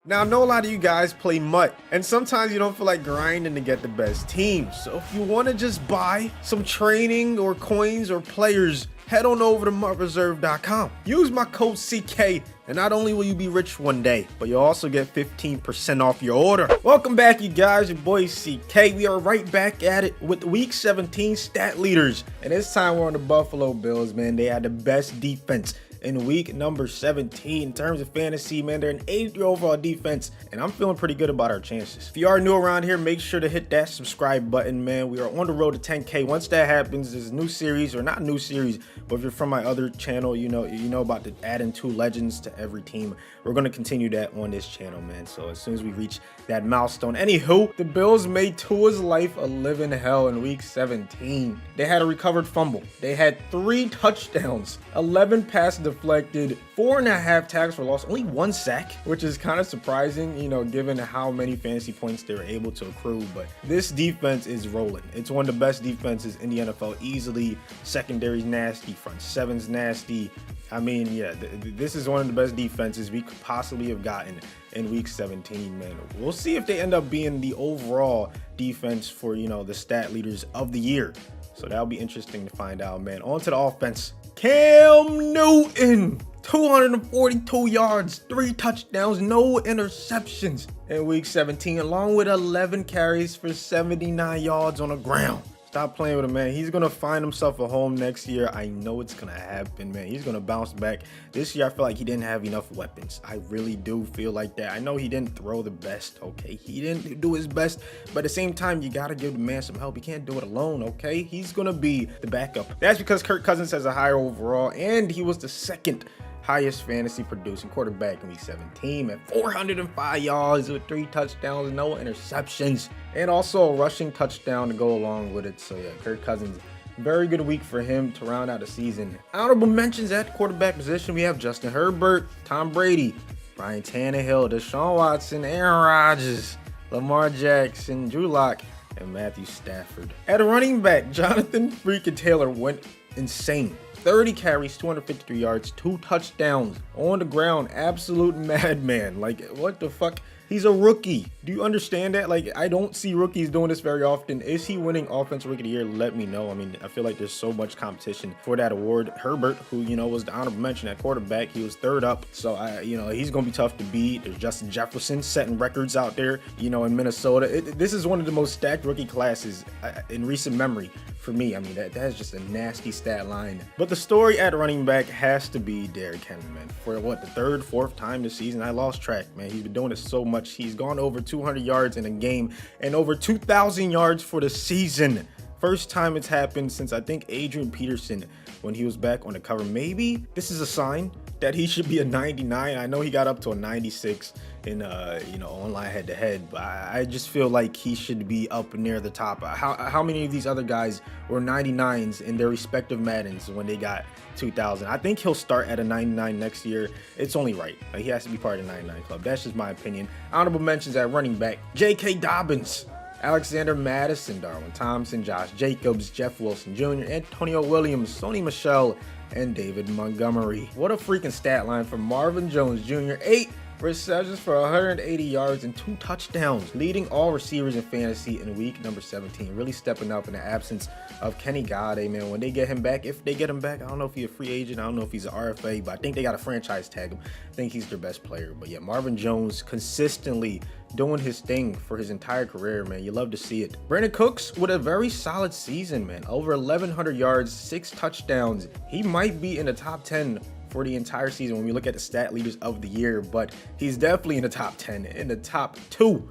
Now, I know a lot of you guys play MUT, and sometimes you don't feel like grinding to get the best team. So if you want to just buy some training or coins or players, head on over to MUTreserve.com. Use my code CK, and not only will you be rich one day, but you'll also get 15% off your order. Welcome back, you guys. Your boy CK. We are right back at it with Week 17 stat leaders. And this time we're on the Buffalo Bills, man. They had the best defense in week number 17 in terms of fantasy, man. They're an 83 overall defense, and I'm feeling pretty good about our chances. If you are new around here, make sure to hit that subscribe button, man. We are on the road to 10K. Once that happens, there's a new series, or not a new series, but if you're from my other channel, you know about the adding 2 legends to every team. We're going to continue that on this channel, man. So as soon as we reach that milestone. Anywho, the Bills made Tua's life a living hell in week 17. They had a recovered fumble. They had 3 touchdowns, 11 passes deflected, 4.5 tackles for loss, only 1 sack, which is kind of surprising, given how many fantasy points they were able to accrue. But this defense is rolling. It's one of the best defenses in the NFL easily. Secondary's nasty, front seven's nasty. I mean, yeah, this is one of the best defenses we could possibly have gotten in week 17, man. We'll see if they end up being the overall defense for, the stat leaders of the year. So that'll be interesting to find out, man. On to the offense. Cam Newton, 242 yards, 3 touchdowns, no interceptions in week 17, along with 11 carries for 79 yards on the ground. Stop playing with him, man. He's going to find himself a home next year. I know it's going to happen, man. He's going to bounce back. This year, I feel like he didn't have enough weapons. I really do feel like that. I know he didn't throw the best, okay? He didn't do his best, but at the same time, you got to give the man some help. He can't do it alone, okay? He's going to be the backup. That's because Kirk Cousins has a higher overall, and he was the second highest fantasy producing quarterback in week 17 at 405 yards with 3 touchdowns, no interceptions, and also a rushing touchdown to go along with it. So yeah, Kirk Cousins, very good week for him to round out the season. Honorable mentions at quarterback position, we have Justin Herbert, Tom Brady, Ryan Tannehill, Deshaun Watson, Aaron Rodgers, Lamar Jackson, Drew Lock, and Matthew Stafford. At running back, Jonathan freaking Taylor went insane. 30 carries, 253 yards, 2 touchdowns on the ground. Absolute madman. Like, what the fuck? He's a rookie. Do you understand that? Like, I don't see rookies doing this very often. Is he winning Offensive Rookie of the Year? Let me know. I mean, I feel like there's so much competition for that award. Herbert, who, was the honorable mention at quarterback, he was 3rd up. So, he's going to be tough to beat. There's Justin Jefferson setting records out there, in Minnesota. This is one of the most stacked rookie classes in recent memory for me. I mean, that's just a nasty stat line. But the story at running back has to be Derrick Henry, man. For what, the 3rd, 4th time this season? I lost track, man. He's been doing it so much. He's gone over 200 yards in a game and over 2,000 yards for the season. First time it's happened since, I think, Adrian Peterson when he was back on the cover. Maybe this is a sign that he should be a 99. I know he got up to a 96 in online head-to-head, but I just feel like he should be up near the top. How many of these other guys were 99s in their respective Maddens when they got 2,000? I think he'll start at a 99 next year. It's only right. Like, he has to be part of the 99 club. That's just my opinion. Honorable mentions at running back: J.K. Dobbins, Alexander Madison, Darwin Thompson, Josh Jacobs, Jeff Wilson Jr., Antonio Williams, Sony Michel, and David Montgomery. What a freaking stat line for Marvin Jones Jr. 8 receptions for 180 yards and 2 touchdowns, leading all receivers in fantasy in week number 17. Really stepping up in the absence of Kenny Galladay, man. When they get him back, if they get him back, I don't know if he's a free agent, I don't know if he's an RFA, but I think they got to franchise tag him. I think he's their best player. But yeah, Marvin Jones consistently doing his thing for his entire career, man. You love to see it. Brandon Cooks with a very solid season, man. Over 1,100 yards, 6 touchdowns. He might be in the top 10 for the entire season when we look at the stat leaders of the year, but he's definitely in the top 10, in the top 2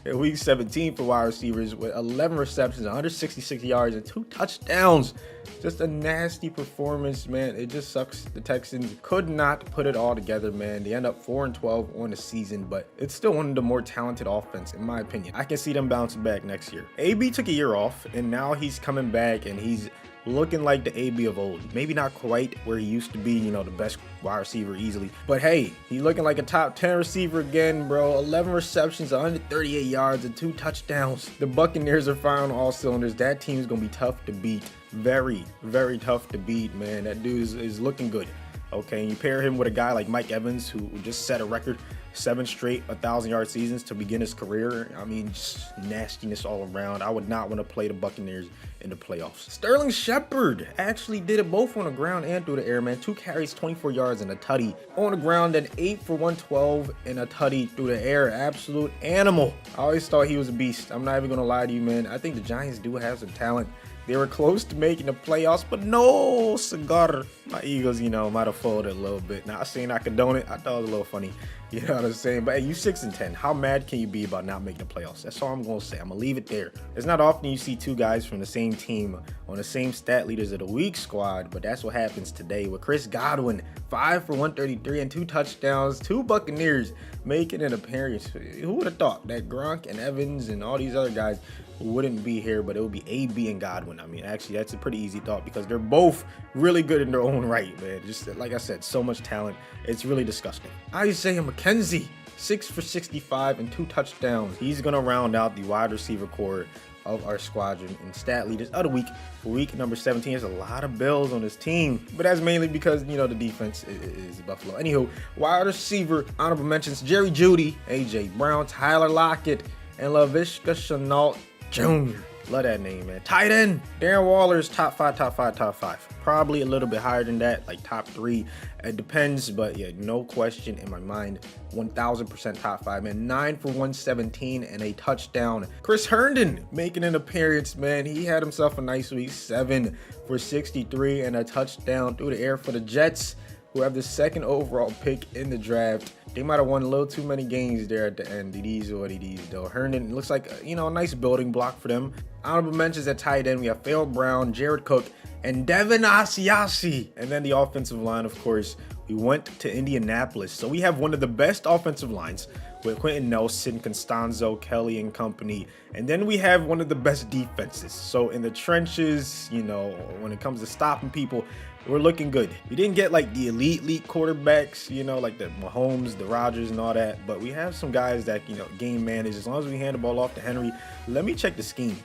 in week 17 for wide receivers with 11 receptions, 166 yards, and 2 touchdowns. Just a nasty performance, man. It just sucks. The Texans could not put it all together, man. They end up 4-12 on the season, but it's still one of the more talented offense, in my opinion. I can see them bouncing back next year. AB took a year off, and now he's coming back, and he's looking like the AB of old. Maybe not quite where he used to be, the best wide receiver easily. But hey, he's looking like a top 10 receiver again, bro. 11 receptions, 138 yards, and 2 touchdowns. The Buccaneers are firing on all cylinders. That team is going to be tough to beat. Very, very tough to beat, man. That dude is looking good. Okay, and you pair him with a guy like Mike Evans, who just set a record 7 straight 1,000-yard seasons to begin his career. I mean, just nastiness all around. I would not want to play the Buccaneers in the playoffs. Sterling Shepard actually did it both on the ground and through the air, man. 2 carries, 24 yards, and a tutty on the ground, and 8 for 112 and a tutty through the air. Absolute animal. I always thought he was a beast. I'm not even going to lie to you, man. I think the Giants do have some talent. They were close to making the playoffs, but no cigar. My Eagles, might have folded a little bit. Not saying I condone it. I thought it was a little funny. You know what I'm saying? But hey, you 6-10. How mad can you be about not making the playoffs? That's all I'm going to say. I'm going to leave it there. It's not often you see 2 guys from the same team on the same stat leaders of the week squad, but that's what happens today with Chris Godwin, 5 for 133 and 2 touchdowns. 2 Buccaneers making an appearance. Who would have thought that Gronk and Evans and all these other guys wouldn't be here, but it would be AB and Godwin. I mean, actually, that's a pretty easy thought because they're both really good in their own right, man. Just like I said, so much talent. It's really disgusting. Isaiah McKenzie, 6 for 65 and 2 touchdowns. He's going to round out the wide receiver core of our squadron and stat leaders of the week for week number 17. There's a lot of Bills on this team, but that's mainly because, the defense is Buffalo. Anywho, wide receiver, honorable mentions, Jerry Jeudy, AJ Brown, Tyler Lockett, and Laviska Shenault Jr. Love that name, man. Tight end, Darren Waller's top five. Probably a little bit higher than that, like top 3. It depends, but yeah, no question in my mind, 1,000% top 5, man. 9 for 117 and a touchdown. Chris Herndon making an appearance, man. He had himself a nice week, 7 for 63 and a touchdown through the air for the Jets, who have the 2nd overall pick in the draft. They might have won a little too many games there at the end. It is what it is, though. Herndon looks like, a nice building block for them. Honorable mentions at tight end, we have Phil Brown, Jared Cook, and Devin Asiasi. And then the offensive line, of course, we went to Indianapolis. So we have one of the best offensive lines with Quentin Nelson, Constanzo, Kelly, and company. And then we have one of the best defenses. So in the trenches, when it comes to stopping people, we're looking good. We didn't get like the elite quarterbacks, like the Mahomes, the Rodgers, and all that. But we have some guys that, game manage. As long as we hand the ball off to Henry. Let me check the scheme.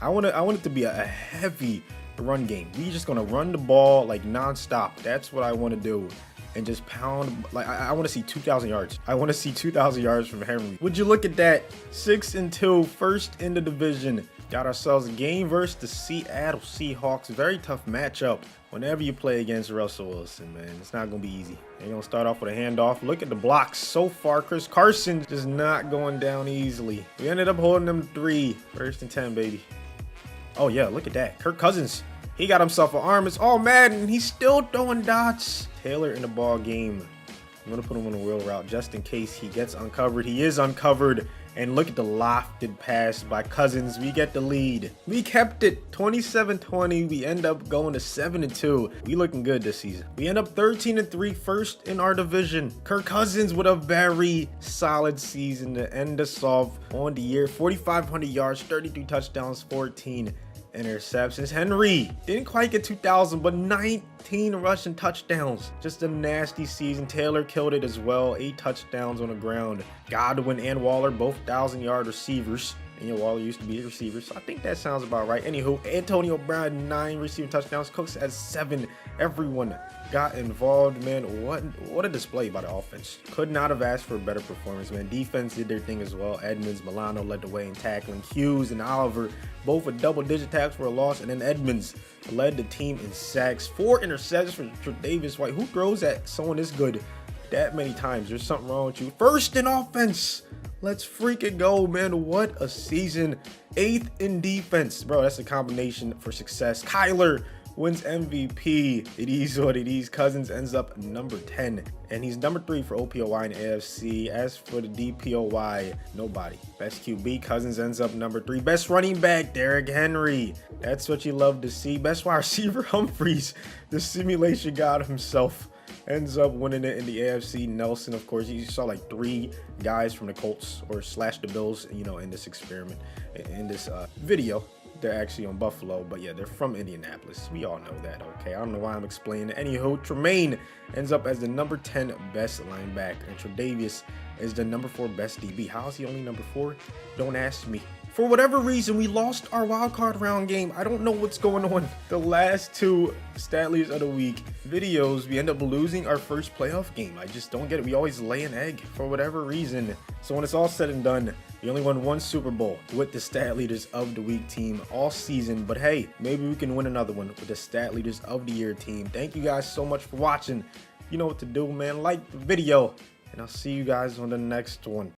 I want it to be a heavy run game. We just gonna run the ball like nonstop. That's what I want to do. And just pound, like I want to see 2,000 yards. I want to see 2,000 yards from Henry. Would you look at that? 6-2, first in the division. Got ourselves a game versus the Seattle Seahawks. Very tough matchup whenever you play against Russell Wilson, man. It's not going to be easy. They're going to start off with a handoff. Look at the blocks so far. Chris Carson just not going down easily. We ended up holding them 3. 1st and 10, baby. Oh, yeah, look at that. Kirk Cousins. He got himself an arm. It's all Madden. He's still throwing dots. Taylor in the ball game. I'm going to put him on a wheel route just in case he gets uncovered. He is uncovered. And look at the lofted pass by Cousins. We get the lead. We kept it 27-20. We end up going to 7-2. We looking good this season. We end up 13-3, first in our division. Kirk Cousins with a very solid season to end us off on the year. 4,500 yards, 33 touchdowns, 14 interceptions. Henry didn't quite get 2,000, but 19 rushing touchdowns. Just a nasty season. Taylor killed it as well. 8 touchdowns on the ground. Godwin and Waller, both 1,000-yard receivers. And Waller used to be a receiver, so I think that sounds about right. Anywho, Antonio Brown, 9 receiving touchdowns. Cooks at 7. Everyone got involved, man. What a display by the offense. Could not have asked for a better performance, man. Defense did their thing as well. Edmonds, Milano led the way in tackling. Hughes and Oliver both with double-digit tackles for a loss, and then Edmonds led the team in sacks. 4 interceptions for Davis White. Who throws at someone this good that many times? There's something wrong with you. First in offense. Let's freaking go, man. What a season. 8th in defense. Bro, that's a combination for success. Kyler wins MVP. It is what it is. Cousins ends up number 10. And he's number 3 for OPOY and AFC. As for the DPOY, nobody. Best QB, Cousins ends up number 3. Best running back, Derrick Henry. That's what you love to see. Best wide receiver, Humphries. The simulation god himself ends up winning it in the AFC. Nelson, of course, you saw like 3 guys from the Colts or slash the Bills, in this experiment, in this video. They're actually on Buffalo, but yeah, they're from Indianapolis. We all know that, okay? I don't know why I'm explaining it. Anywho, Tremaine ends up as the number 10 best linebacker, and Tre'Davious is the number 4 best DB. How is he only number 4? Don't ask me. For whatever reason, we lost our wild card round game. I don't know what's going on. The last 2 stat leaders of the week videos, we end up losing our first playoff game. I just don't get it. We always lay an egg for whatever reason. So when it's all said and done, we only won 1 Super Bowl with the stat leaders of the week team all season. But hey, maybe we can win another one with the stat leaders of the year team. Thank you guys so much for watching. You know what to do, man. Like the video, and I'll see you guys on the next one.